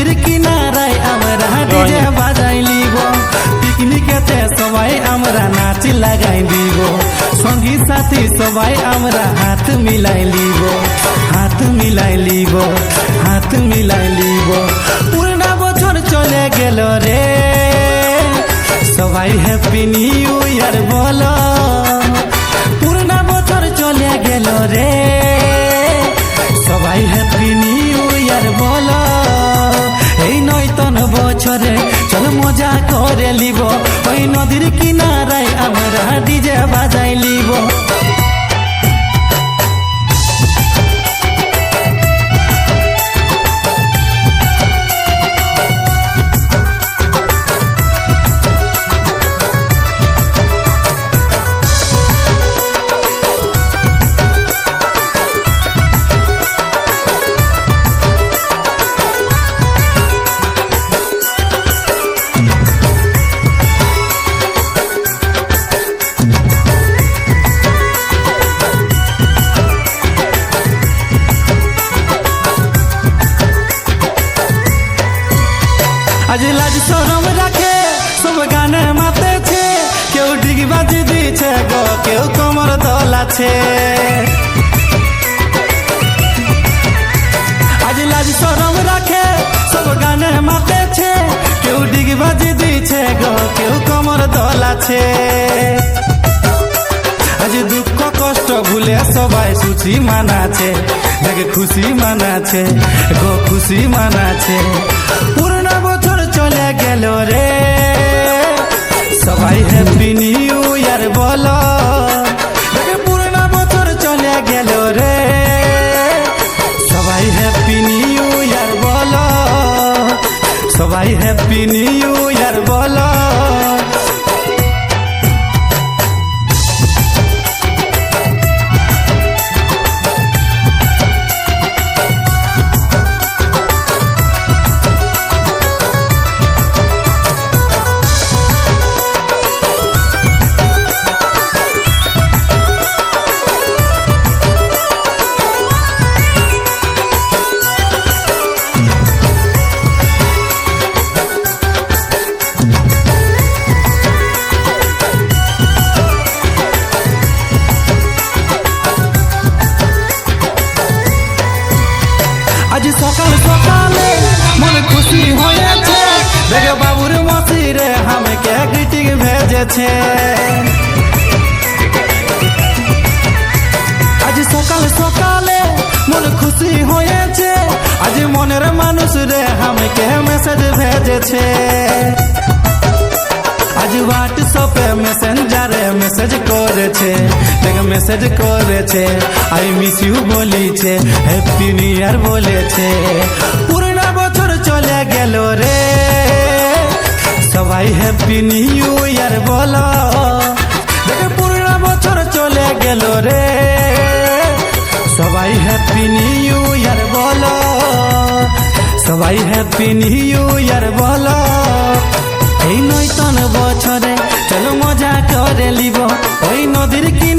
নদীর কিনারায় আমরা ডিজে বাজাই লিব, পিকনিকেতে সবাই আমরা নাচ লাগাই দিব, সঙ্গী সাথী সবাই আমরা হাত মিলাই লিব, হাত মিলাই লিব, হাত মিলাই লিব। পুরনা বছর চলে গেল রে, সবাই হ্যাপি নিউ ইয়ার বলো। পুরনা বছর চলে গেল রে, সবাই হ্যাপি নিউ ইয়ার বলো। এই নয়তন বছরে চল মজা করে লিব, ওই নদীর কিনারায় আমরা ডিজে বাজাই লিব। আজ লাজ শরম রাখে সব গানে মাতেছে, কেউ ডিগবাজি দিচ্ছে গো, কেউ কোমর দোলাছে। আজ লাজ শরম রাখে সব গানে মাতেছে, কেউ ডিগবাজি দিচ্ছে গো, কেউ কোমর দোলাছে। আজ দুঃখ কষ্ট ভুলে সবাই সুখী মানাছে, দেখে খুশি মানাছে গো, খুশি মানাছে। পুরনো বছর চলে গেল রে, সবাই হ্যাপি নিউ ইয়ার বলো। দেখে পুরনো বছর চলে গেল রে, সবাই হ্যাপি নিউ ইয়ার বলো, সবাই হ্যাপি নিউ ইয়ার বলো। আজ সকাল সকালে মন খুশি হয়েছে, দেখে বাবুর মসিরে আমাকে গ্রিটিং ভেজেছে। আজ সকাল সকালে মন খুশি হয়েছে, আজ মনের মানুষ রে আমাকে মেসেজ ভেজেছে। আজ হোয়াটসঅ্যাপে মেসেঞ্জারে মেসেজ করেছে, দেখ মেসেজ করেছে, আই মিস ইউ বলেছে, হ্যাপি নিউ ইয়ার বলেছে। পুরনো বছর চলে গেল রে, সবাই হ্যাপি নিউ ইয়ার বলো। দেখ পুরনো বছর চলে গেল রে, সবাই হ্যাপি নিউ ইয়ার বলো, সবাই হ্যাপি নিউ ইয়ার বলো। এই নয়তন বছরে চলো মজা করে লিব, ওই নদীর কি